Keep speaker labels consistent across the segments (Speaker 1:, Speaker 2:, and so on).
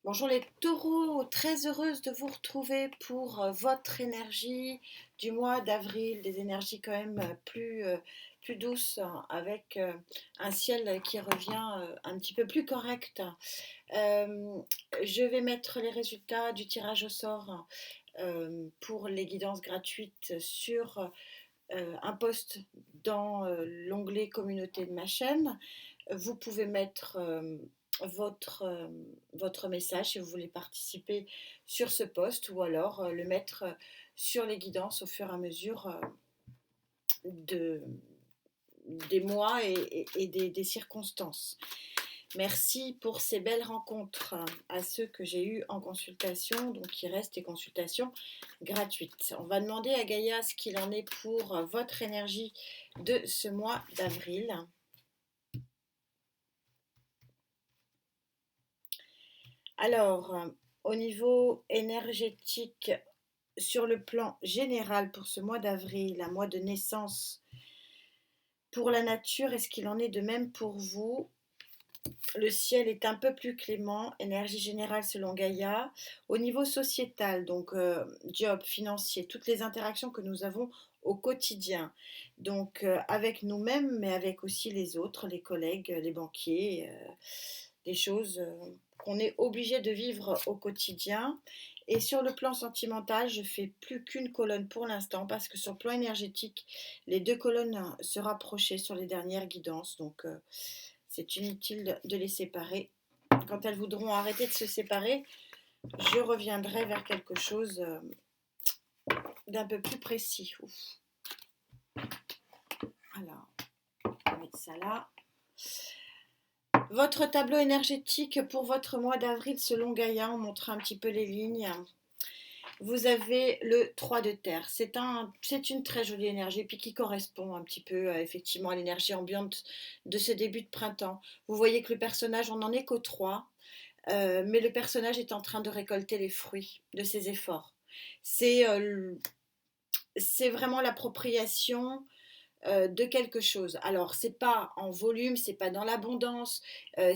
Speaker 1: Bonjour les taureaux, très heureuse de vous retrouver pour votre énergie du mois d'avril, des énergies quand même plus douces, hein, avec un ciel qui revient un petit peu plus correct. Euh, je vais mettre les résultats du tirage au sort pour les guidances gratuites sur un post dans l'onglet communauté de ma chaîne. Vous pouvez mettre votre, euh, votre message si vous voulez participer sur ce post ou alors le mettre sur les guidances au fur et à mesure de, des mois et des circonstances. Merci pour ces belles rencontres à ceux que j'ai eus en consultation, donc il reste des consultations gratuites. On va demander à Gaïa ce qu'il en est pour votre énergie de ce mois d'avril. Alors, au niveau énergétique, sur le plan général pour ce mois d'avril, un mois de naissance pour la nature, est-ce qu'il en est de même pour vous? Le ciel est un peu plus clément, énergie générale selon Gaïa. Au niveau sociétal, donc job, financier, toutes les interactions que nous avons au quotidien, donc avec nous-mêmes, mais avec aussi les autres, les collègues, les banquiers, des choses qu'on est obligé de vivre au quotidien. Et sur le plan sentimental, je fais plus qu'une colonne pour l'instant parce que sur le plan énergétique, les deux colonnes se rapprochaient sur les dernières guidances. Donc c'est inutile de les séparer. Quand elles voudront arrêter de se séparer, je reviendrai vers quelque chose d'un peu plus précis. Ouf. Alors, on va mettre ça là. Votre tableau énergétique pour votre mois d'avril selon Gaïa, on montre un petit peu les lignes. Vous avez le 3 de terre. C'est une très jolie énergie, puis qui correspond un petit peu effectivement à l'énergie ambiante de ce début de printemps. Vous voyez que le personnage, on n'en est qu'au 3, mais le personnage est en train de récolter les fruits de ses efforts. C'est c'est vraiment l'appropriation de quelque chose. Alors, c'est pas en volume, c'est pas dans l'abondance,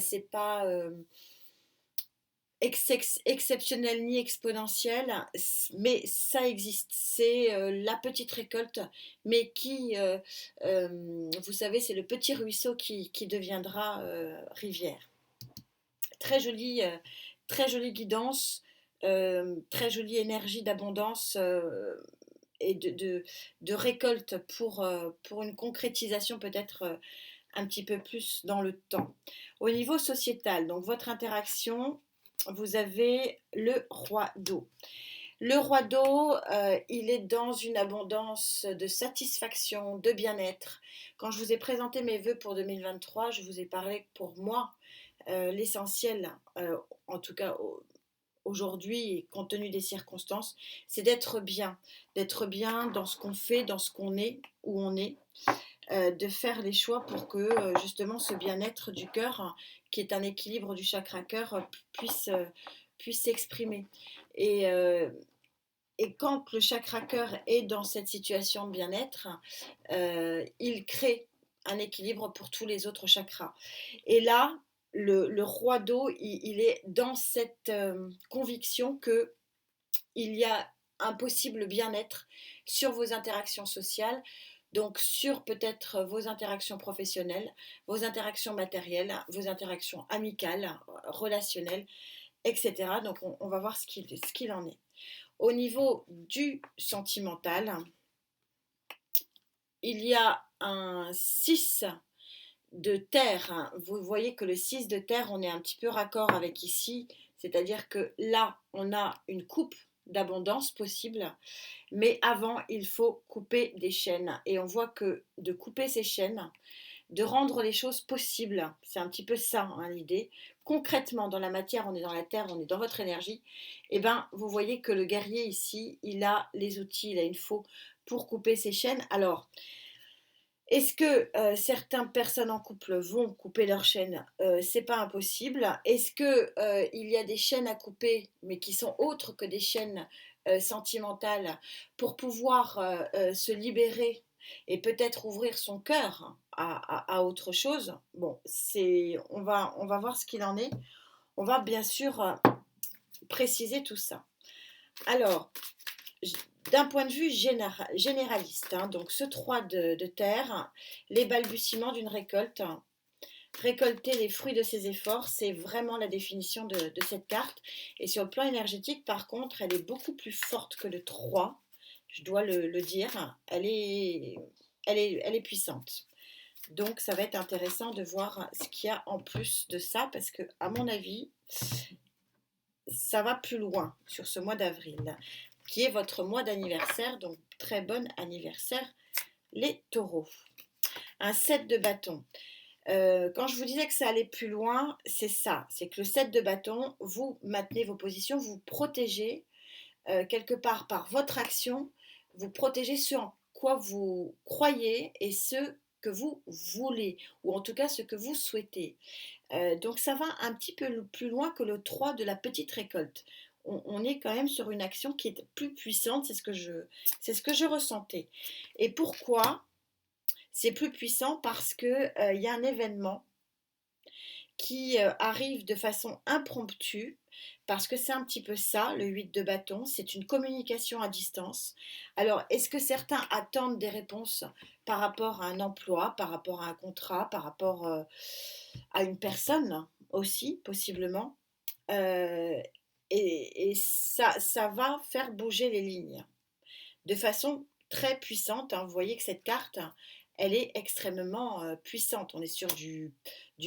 Speaker 1: c'est pas exceptionnel ni exponentiel, mais ça existe. C'est la petite récolte, mais qui, vous savez, c'est le petit ruisseau qui deviendra rivière. Très jolie, très jolie guidance, très jolie énergie d'abondance et de récolte pour une concrétisation peut-être un petit peu plus dans le temps. Au niveau sociétal, donc votre interaction, vous avez le roi d'eau. Le roi d'eau, il est dans une abondance de satisfaction, de bien-être. Quand je vous ai présenté mes vœux pour 2023, je vous ai parlé pour moi, l'essentiel, en tout cas aujourd'hui, compte tenu des circonstances, c'est d'être bien dans ce qu'on fait, dans ce qu'on est, où on est, de faire les choix pour que justement ce bien-être du cœur, qui est un équilibre du chakra cœur, puisse s'exprimer. Et, euh, et quand le chakra cœur est dans cette situation de bien-être, il crée un équilibre pour tous les autres chakras. Et là, le roi d'eau, il est dans cette conviction que il y a un possible bien-être sur vos interactions sociales, donc sur peut-être vos interactions professionnelles, vos interactions matérielles, vos interactions amicales, relationnelles, etc. Donc on va voir ce qu'il en est. Au niveau du sentimental, il y a un 6 de terre. Vous voyez que le 6 de terre, on est un petit peu raccord avec ici, c'est-à-dire que là, on a une coupe d'abondance possible, mais avant, il faut couper des chaînes. Et on voit que de couper ces chaînes, de rendre les choses possibles, c'est un petit peu ça hein, l'idée. Concrètement, dans la matière, on est dans la terre, on est dans votre énergie. Et ben, vous voyez que le guerrier ici, il a les outils, il a une faux pour couper ces chaînes. Alors, est-ce que certaines personnes en couple vont couper leurs chaînes? C'est pas impossible. Est-ce que il y a des chaînes à couper, mais qui sont autres que des chaînes sentimentales, pour pouvoir se libérer et peut-être ouvrir son cœur à autre chose? Bon, on va voir ce qu'il en est. On va bien sûr préciser tout ça. Alors, d'un point de vue généraliste, hein, donc ce 3 de terre, les balbutiements d'une récolte, récolter les fruits de ses efforts, c'est vraiment la définition de cette carte. Et sur le plan énergétique, par contre, elle est beaucoup plus forte que le 3, je dois le dire. Elle est puissante. Donc, ça va être intéressant de voir ce qu'il y a en plus de ça, parce que, à mon avis, ça va plus loin sur ce mois d'avril, qui est votre mois d'anniversaire. Donc, très bon anniversaire, les taureaux. Un 7 de bâton. Quand je vous disais que ça allait plus loin, c'est ça. C'est que le 7 de bâton, vous maintenez vos positions, vous protégez quelque part par votre action, vous protégez ce en quoi vous croyez et ce que vous voulez, ou en tout cas ce que vous souhaitez. Donc ça va un petit peu plus loin que le 3 de la petite récolte. On est quand même sur une action qui est plus puissante, c'est ce que je ressentais. Et pourquoi c'est plus puissant? Parce qu'il y a un événement qui arrive de façon impromptue, parce que c'est un petit peu ça, le 8 de bâton, c'est une communication à distance. Alors, est-ce que certains attendent des réponses par rapport à un emploi, par rapport à un contrat, par rapport à une personne aussi, possiblement? Euh, et ça va faire bouger les lignes de façon très puissante, hein. Vous voyez que cette carte, elle est extrêmement puissante. On est sur du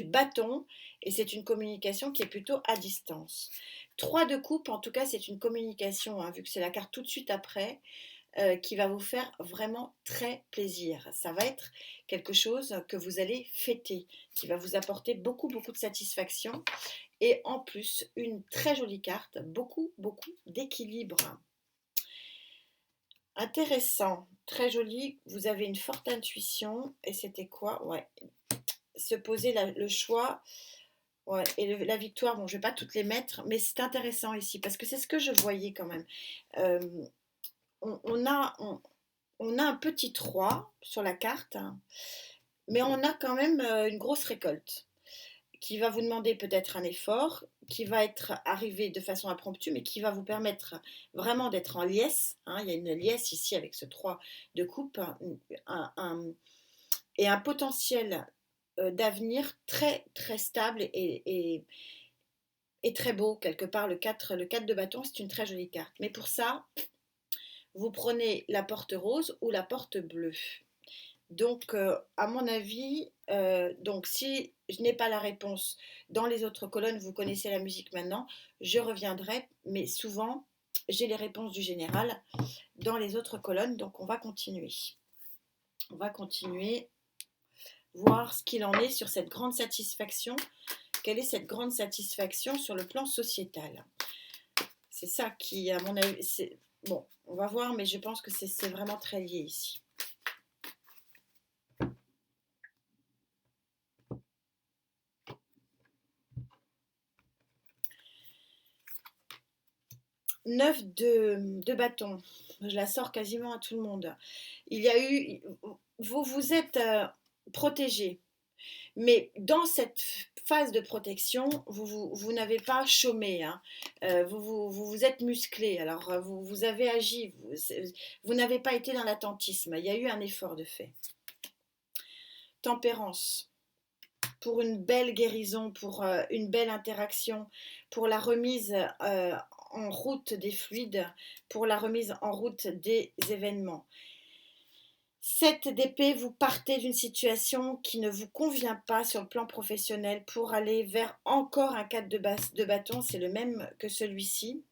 Speaker 1: bâton et c'est une communication qui est plutôt à distance. 3 de coupe, en tout cas, c'est une communication, hein, vu que c'est la carte tout de suite après, qui va vous faire vraiment très plaisir. Ça va être quelque chose que vous allez fêter, qui va vous apporter beaucoup, beaucoup de satisfaction. Et en plus, une très jolie carte, beaucoup, beaucoup d'équilibre. Intéressant, très joli. Vous avez une forte intuition. Et c'était quoi? Ouais, se poser le choix. Ouais, et la victoire, bon, je vais pas toutes les mettre, mais c'est intéressant ici parce que c'est ce que je voyais quand même. Euh, on a un petit 3 sur la carte, hein, mais on a quand même une grosse récolte qui va vous demander peut-être un effort, qui va être arrivé de façon impromptue, mais qui va vous permettre vraiment d'être en liesse, hein. Il y a une liesse ici avec ce 3 de coupe, et un potentiel d'avenir très très stable et très beau quelque part. Le 4 de bâton, c'est une très jolie carte. Mais pour ça, vous prenez la porte rose ou la porte bleue. Donc, à mon avis, donc si je n'ai pas la réponse dans les autres colonnes, vous connaissez la musique maintenant, je reviendrai, mais souvent, j'ai les réponses du général dans les autres colonnes, donc on va continuer. On va continuer, voir ce qu'il en est sur cette grande satisfaction. Quelle est cette grande satisfaction sur le plan sociétal? C'est ça qui, à mon avis, c'est... Bon, on va voir, mais je pense que c'est vraiment très lié ici. Neuf de bâton, je la sors quasiment à tout le monde. Il y a eu, vous vous êtes protégé, mais dans cette phase de protection, vous n'avez pas chômé, hein. Vous êtes musclé, alors vous avez agi, vous n'avez pas été dans l'attentisme, il y a eu un effort de fait. Tempérance, pour une belle guérison, pour une belle interaction, pour la remise en route des fluides, pour la remise en route des événements. 7 d'épée, vous partez d'une situation qui ne vous convient pas sur le plan professionnel pour aller vers encore un 4 de bâton, c'est le même que celui-ci.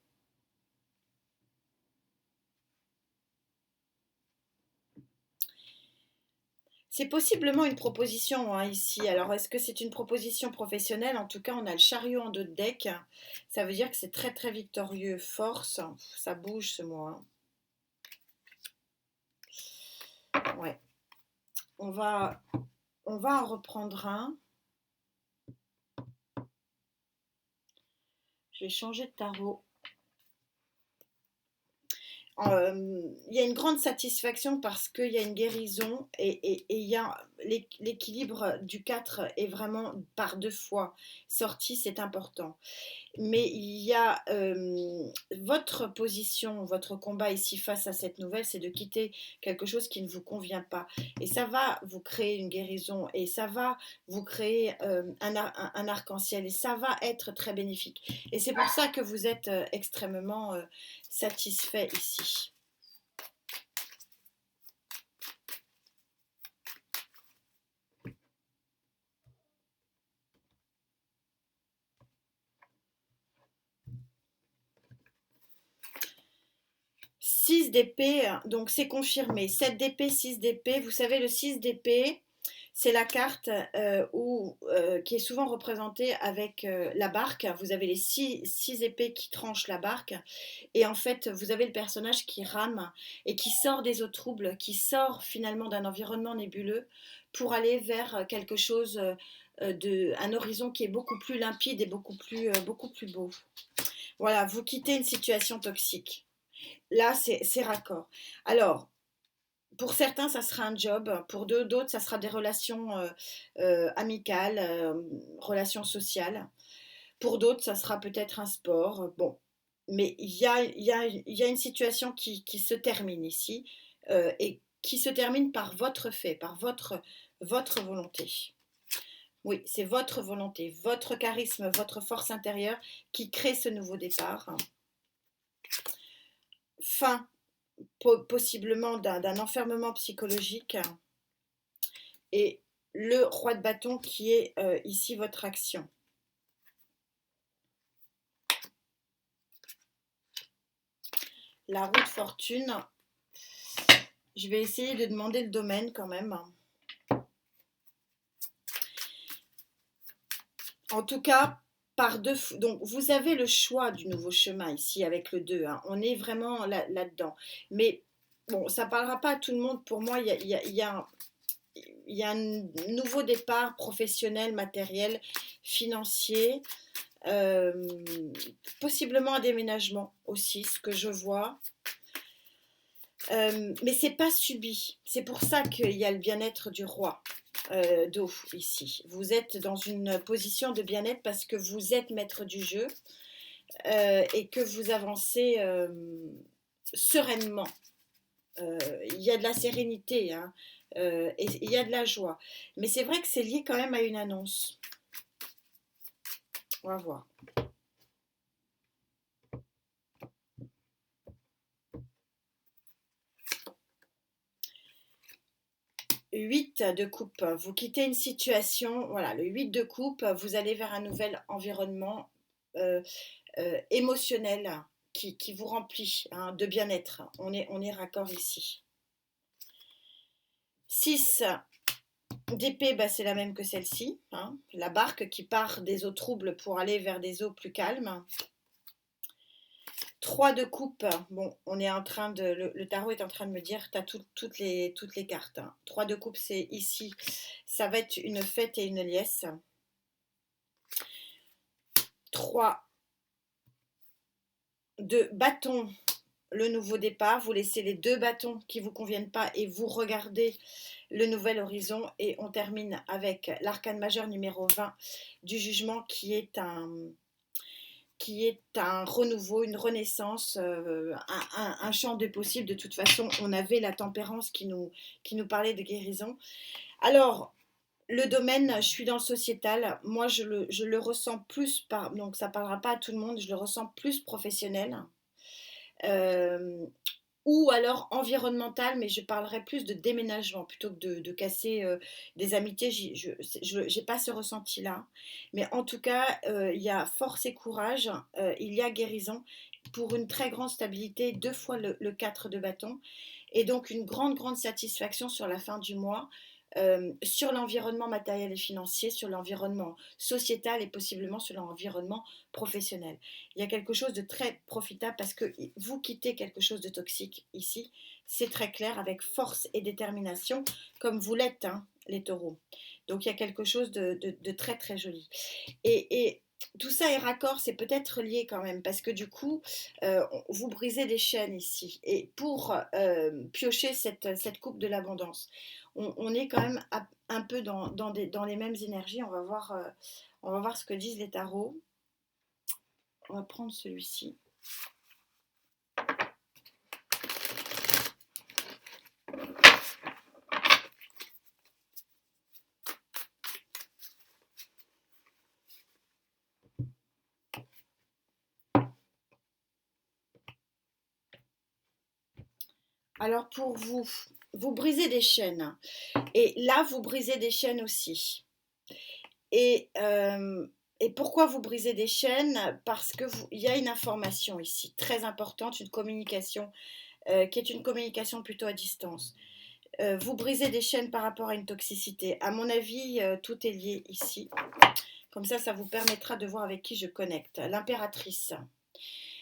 Speaker 1: C'est possiblement une proposition, hein, ici. Alors, est-ce que c'est une proposition professionnelle? En tout cas, on a le chariot en dos de deck. Ça veut dire que c'est très très victorieux. Force, ça bouge ce mois. Ouais. On va en reprendre un. Je vais changer de tarot. Il y a une grande satisfaction parce qu'il y a une guérison et il y a l'équilibre du 4 est vraiment par 2 fois sorti, c'est important. Mais il y a votre position, votre combat ici face à cette nouvelle, c'est de quitter quelque chose qui ne vous convient pas. Et ça va vous créer une guérison et ça va vous créer un arc-en-ciel et ça va être très bénéfique. Et c'est pour ça que vous êtes extrêmement satisfait ici. 6 d'épée, donc c'est confirmé. 7 d'épée, 6 d'épée. Vous savez, le 6 d'épée, c'est la carte qui est souvent représentée avec la barque. Vous avez les 6 épées qui tranchent la barque. Et en fait, vous avez le personnage qui rame et qui sort des eaux troubles, qui sort finalement d'un environnement nébuleux pour aller vers quelque chose, un horizon qui est beaucoup plus limpide et beaucoup plus beau. Voilà, vous quittez une situation toxique. Là, c'est raccord. Alors, pour certains, ça sera un job. Pour d'autres, ça sera des relations amicales, relations sociales. Pour d'autres, ça sera peut-être un sport. Bon, mais il y a une situation qui se termine ici et qui se termine par votre fait, par votre volonté. Oui, c'est votre volonté, votre charisme, votre force intérieure qui crée ce nouveau départ. Fin possiblement d'un enfermement psychologique et le roi de bâton qui est ici votre action. La roue de fortune, je vais essayer de demander le domaine quand même. En tout cas, par deux, donc vous avez le choix du nouveau chemin ici avec le 2, hein. On est vraiment là-dedans. Mais bon, ça ne parlera pas à tout le monde. Pour moi, il y a un nouveau départ professionnel, matériel, financier, possiblement un déménagement aussi, ce que je vois. Mais c'est pas subi. C'est pour ça qu'il y a le bien-être du roi d'eau ici. Vous êtes dans une position de bien-être parce que vous êtes maître du jeu et que vous avancez sereinement. Il y a de la sérénité hein, et il y a de la joie. Mais c'est vrai que c'est lié quand même à une annonce. On va voir. 8 de coupe, vous quittez une situation, voilà, le 8 de coupe, vous allez vers un nouvel environnement euh, émotionnel qui vous remplit hein, de bien-être. On est raccord ici. 6 d'épée, bah, c'est la même que celle-ci. Hein, la barque qui part des eaux troubles pour aller vers des eaux plus calmes. 3 de coupe, bon, on est en train de, le tarot est en train de me dire, tu as toutes les cartes. Hein. 3 de coupe, c'est ici, ça va être une fête et une liesse. 3 de bâton, le nouveau départ. Vous laissez les 2 bâtons qui ne vous conviennent pas et vous regardez le nouvel horizon. Et on termine avec l'arcane majeur numéro 20 du jugement qui est un renouveau, une renaissance, un champ de possibles. De toute façon, on avait la tempérance qui nous parlait de guérison. Alors, le domaine, je suis dans le sociétal. Moi, je le ressens plus, donc ça ne parlera pas à tout le monde, je le ressens plus professionnel. Ou alors environnemental, mais je parlerai plus de déménagement plutôt que de casser des amitiés. Je n'ai pas ce ressenti-là. Mais en tout cas, il y a force et courage, il y a guérison pour une très grande stabilité, 2 fois le 4 de bâton. Et donc une grande satisfaction sur la fin du mois. Sur l'environnement matériel et financier, sur l'environnement sociétal et possiblement sur l'environnement professionnel. Il y a quelque chose de très profitable parce que vous quittez quelque chose de toxique ici, c'est très clair, avec force et détermination, comme vous l'êtes, hein, les taureaux. Donc il y a quelque chose de très joli. Et tout ça est raccord, c'est peut-être lié quand même, parce que du coup, vous brisez des chaînes ici. Et pour piocher cette coupe de l'abondance, on est quand même un peu dans les mêmes énergies. On va voir ce que disent les tarots. On va prendre celui-ci. Alors pour vous, vous brisez des chaînes. Et là, vous brisez des chaînes aussi. Et, euh, et pourquoi vous brisez des chaînes? Parce que il y a une information ici, très importante, une communication, qui est une communication plutôt à distance. Vous brisez des chaînes par rapport à une toxicité. À mon avis, tout est lié ici. Comme ça vous permettra de voir avec qui je connecte. L'impératrice.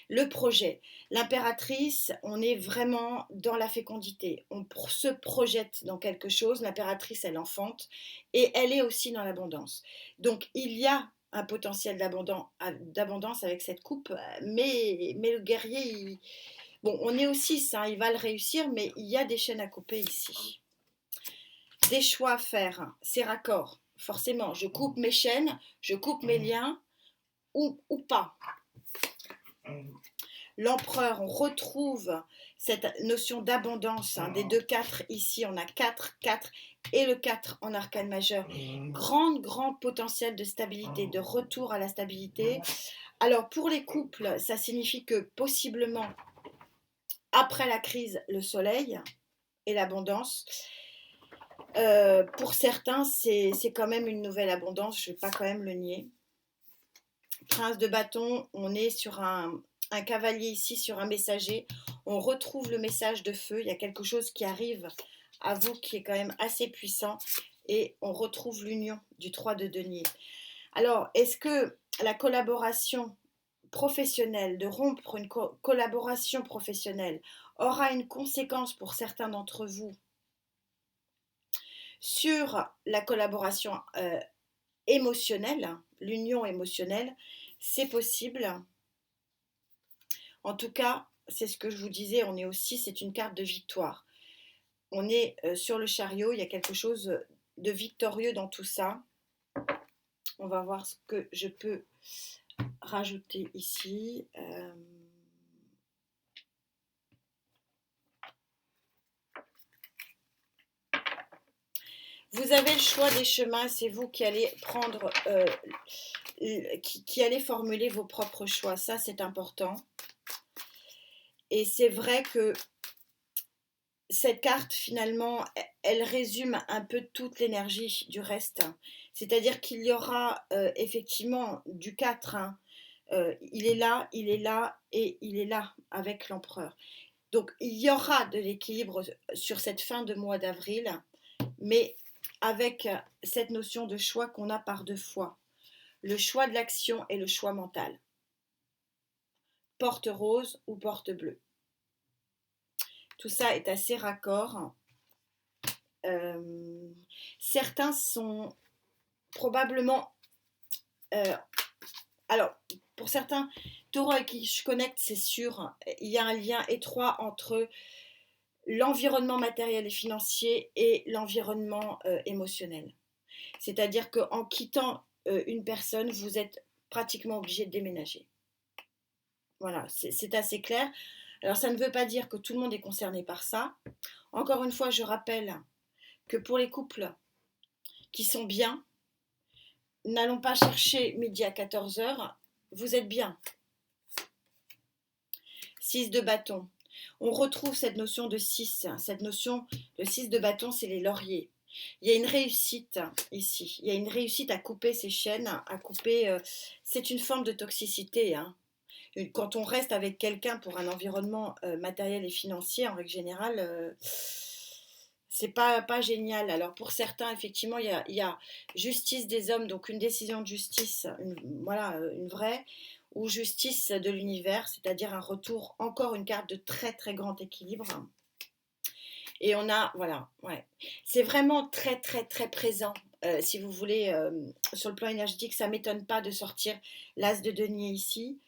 Speaker 1: Le projet. L'impératrice, on est vraiment dans la fécondité. On se projette dans quelque chose. L'impératrice, elle enfante et elle est aussi dans l'abondance. Donc, il y a un potentiel d'abondance avec cette coupe, mais le guerrier, bon, on est au 6, hein, il va le réussir, mais il y a des chaînes à couper ici. Des choix à faire, c'est raccord. Forcément, je coupe mes chaînes, je coupe mes liens ou pas. L'empereur, on retrouve cette notion d'abondance, hein, des 2-4 ici, on a 4, 4 et le 4 en arcane majeur. Grand potentiel de stabilité, de retour à la stabilité. Alors pour les couples, ça signifie que possiblement, après la crise, le soleil et l'abondance. Pour certains, c'est quand même une nouvelle abondance, je ne vais pas quand même le nier. Prince de bâton, on est sur un cavalier ici, sur un messager. On retrouve le message de feu. Il y a quelque chose qui arrive à vous qui est quand même assez puissant. Et on retrouve l'union du 3 de denier. Alors, est-ce que la collaboration professionnelle, de rompre une collaboration professionnelle, aura une conséquence pour certains d'entre vous sur la collaboration émotionnelle, l'union émotionnelle? C'est possible. En tout cas, c'est ce que je vous disais, on est aussi, c'est une carte de victoire. On est sur le chariot, il y a quelque chose de victorieux dans tout ça. On va voir ce que je peux rajouter ici. Vous avez le choix des chemins, c'est vous qui allez prendre, qui allez formuler vos propres choix. Ça, c'est important. Et c'est vrai que cette carte, finalement, elle résume un peu toute l'énergie du reste. C'est-à-dire qu'il y aura effectivement du 4. Hein. Il est là et il est là avec l'empereur. Donc il y aura de l'équilibre sur cette fin de mois d'avril, mais avec cette notion de choix qu'on a par deux fois. Le choix de l'action et le choix mental. Porte rose ou porte bleue. Tout ça est assez raccord. Certains sont probablement... alors, pour certains taureaux avec qui je connecte, c'est sûr, il y a un lien étroit entre l'environnement matériel et financier et l'environnement émotionnel. C'est-à-dire qu'en quittant une personne, vous êtes pratiquement obligé de déménager. Voilà, c'est assez clair. Alors ça ne veut pas dire que tout le monde est concerné par ça. Encore une fois, je rappelle que pour les couples qui sont bien, n'allons pas chercher midi à 14h, vous êtes bien. 6 de bâton. On retrouve cette notion de 6. Cette notion, le 6 de bâton, c'est les lauriers. Il y a une réussite ici. Il y a une réussite à couper ces chaînes, à couper. C'est une forme de toxicité. Hein. Quand on reste avec quelqu'un pour un environnement matériel et financier, en règle générale, c'est pas génial. Alors pour certains, effectivement, il y a justice des hommes, donc une décision de justice, voilà, une vraie, ou justice de l'univers, c'est-à-dire un retour, encore une carte de très grand équilibre. Et on a, voilà, ouais. C'est vraiment très présent. Si vous voulez, sur le plan énergétique, ça ne m'étonne pas de sortir l'as de denier ici.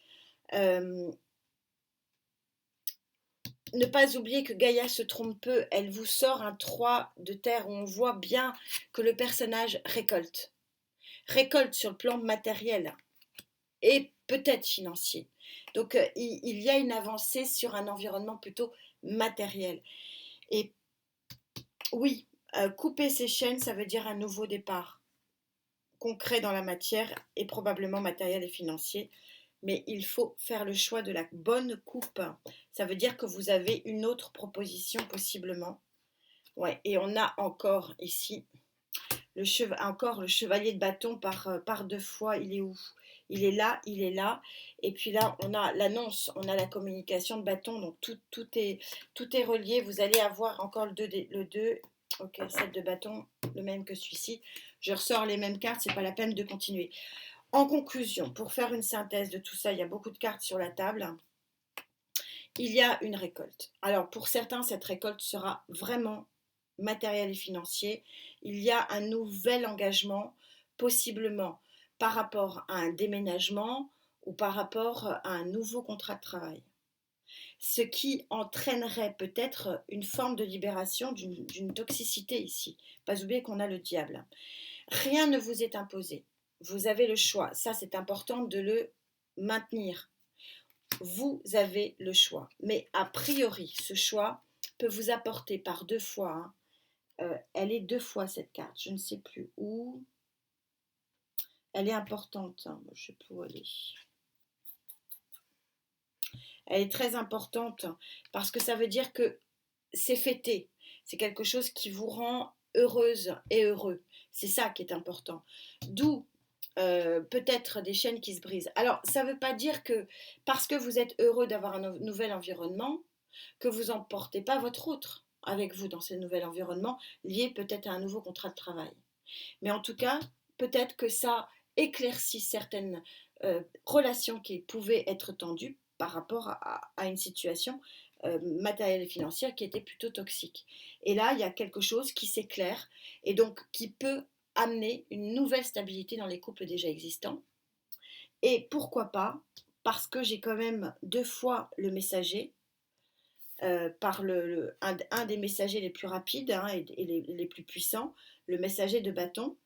Speaker 1: ne pas oublier que Gaïa se trompe peu, elle vous sort un 3 de terre où on voit bien que le personnage récolte. Récolte sur le plan matériel et peut-être financier. Donc il y a une avancée sur un environnement plutôt matériel. Et oui, couper ses chaînes, ça veut dire un nouveau départ concret dans la matière et probablement matériel et financier. Mais il faut faire le choix de la bonne coupe. Ça veut dire que vous avez une autre proposition possiblement. Ouais, et on a encore ici encore le chevalier de bâton par deux fois. Il est où? Il est là, il est là. Et puis là, on a l'annonce, on a la communication de bâton. Donc tout est relié. Vous allez avoir encore le 2. Ok, 7 de bâton, le même que celui-ci. Je ressors les mêmes cartes, c'est pas la peine de continuer. En conclusion, pour faire une synthèse de tout ça, il y a beaucoup de cartes sur la table. Il y a une récolte. Alors pour certains, cette récolte sera vraiment matériel et financier. Il y a un nouvel engagement, possiblement par rapport à un déménagement ou par rapport à un nouveau contrat de travail. Ce qui entraînerait peut-être une forme de libération d'une toxicité ici. Pas oublier qu'on a le diable. Rien ne vous est imposé. Vous avez le choix. Ça, c'est important de le maintenir. Vous avez le choix. Mais a priori, ce choix peut vous apporter par deux fois. Elle est deux fois cette carte. Je ne sais plus où. Elle est importante. Hein. Je ne sais plus où elle est. Elle est très importante parce que ça veut dire que c'est fêté. C'est quelque chose qui vous rend heureuse et heureux. C'est ça qui est important. D'où peut-être des chaînes qui se brisent. Alors, ça ne veut pas dire que parce que vous êtes heureux d'avoir un nouvel environnement, que vous n'emportez pas votre autre avec vous dans ce nouvel environnement, lié peut-être à un nouveau contrat de travail. Mais en tout cas, peut-être que ça éclaircit certaines relations qui pouvaient être tendues par rapport à une situation matérielle et financière qui était plutôt toxique. Et là, il y a quelque chose qui s'éclaire et donc qui peut amener une nouvelle stabilité dans les couples déjà existants. Et pourquoi pas, parce que j'ai quand même deux fois le messager, par un des messagers les plus rapides hein, et les plus puissants, le messager de bâton,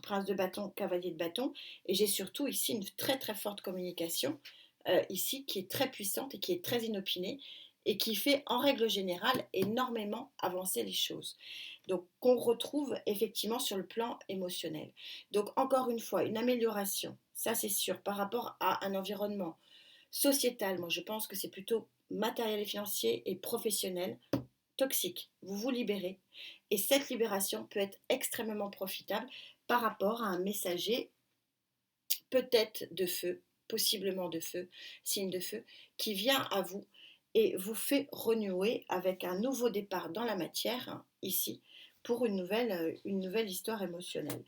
Speaker 1: prince de bâton, cavalier de bâton, et j'ai surtout ici une très très forte communication, ici qui est très puissante et qui est très inopinée, et qui fait en règle générale énormément avancer les choses. Donc qu'on retrouve effectivement sur le plan émotionnel. Donc encore une fois, une amélioration, ça c'est sûr, par rapport à un environnement sociétal. Moi je pense que c'est plutôt matériel et financier et professionnel toxique. Vous vous libérez et cette libération peut être extrêmement profitable par rapport à un messager peut-être de feu, possiblement de feu, signe de feu, qui vient à vous et vous fait renouer avec un nouveau départ dans la matière, hein, ici, pour une nouvelle histoire émotionnelle.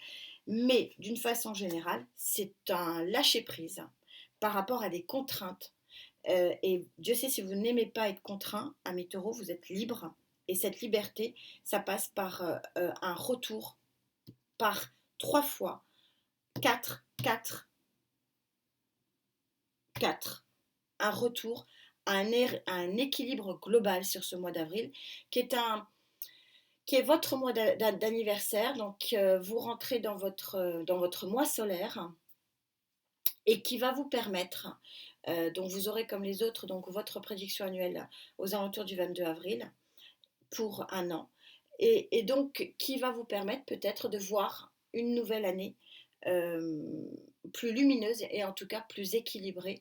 Speaker 1: Mais d'une façon générale, c'est un lâcher-prise par rapport à des contraintes. Et Dieu sait si vous n'aimez pas être contraint, amis taureaux, vous êtes libre. Et cette liberté, ça passe par un retour par trois fois, quatre, quatre, quatre, un retour à un équilibre global sur ce mois d'avril, qui est qui est votre mois d'anniversaire. Donc, vous rentrez dans votre mois solaire et qui va vous permettre, donc vous aurez comme les autres, donc votre prédiction annuelle aux alentours du 22 avril pour un an. Et donc, qui va vous permettre peut-être de voir une nouvelle année euh, plus lumineuse et en tout cas plus équilibrée,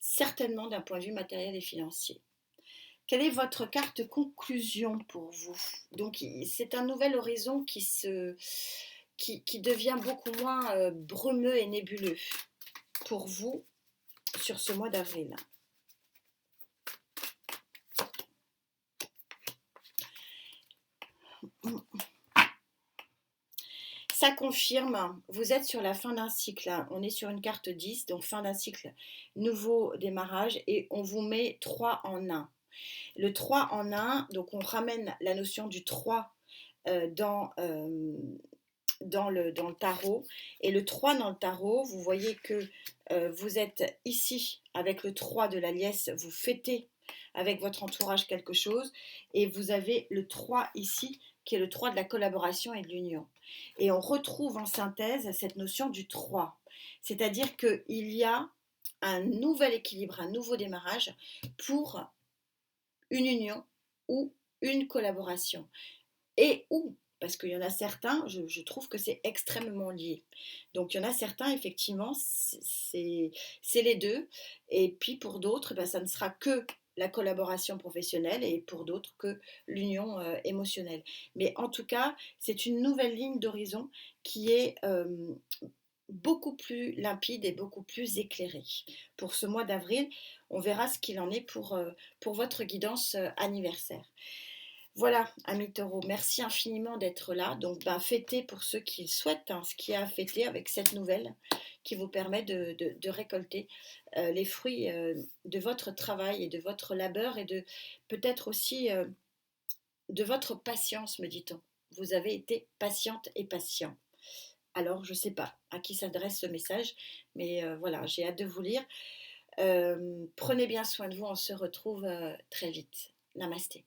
Speaker 1: certainement d'un point de vue matériel et financier. Quelle est votre carte conclusion pour vous? Donc c'est un nouvel horizon qui devient beaucoup moins brumeux et nébuleux pour vous sur ce mois d'avril. Ça confirme, vous êtes sur la fin d'un cycle. On est sur une carte 10, donc fin d'un cycle, nouveau démarrage, et on vous met 3 en 1. Le 3 en 1, donc on ramène la notion du 3 euh, dans, euh, dans le tarot. Et le 3 dans le tarot, vous voyez que vous êtes ici avec le 3 de la liesse, vous fêtez avec votre entourage quelque chose. Et vous avez le 3 ici, qui est le 3 de la collaboration et de l'union. Et on retrouve en synthèse cette notion du 3. C'est-à-dire qu'il y a un nouvel équilibre, un nouveau démarrage pour une union ou une collaboration. Et ou, parce qu'il y en a certains, je trouve que c'est extrêmement lié. Donc il y en a certains, effectivement, c'est les deux. Et puis pour d'autres, ben, ça ne sera que la collaboration professionnelle et pour d'autres que l'union émotionnelle. Mais en tout cas, c'est une nouvelle ligne d'horizon qui est beaucoup plus limpide et beaucoup plus éclairée. Pour ce mois d'avril, on verra ce qu'il en est pour votre guidance anniversaire. Voilà, amis taureaux, merci infiniment d'être là. Donc, ben, fêtez pour ceux qui le souhaitent, hein, ce qu'il y a à fêter avec cette nouvelle qui vous permet de récolter les fruits de votre travail et de votre labeur et de peut-être aussi de votre patience, me dit-on. Vous avez été patiente et patient. Alors, je ne sais pas à qui s'adresse ce message, mais voilà, j'ai hâte de vous lire. Prenez bien soin de vous, on se retrouve très vite. Namasté.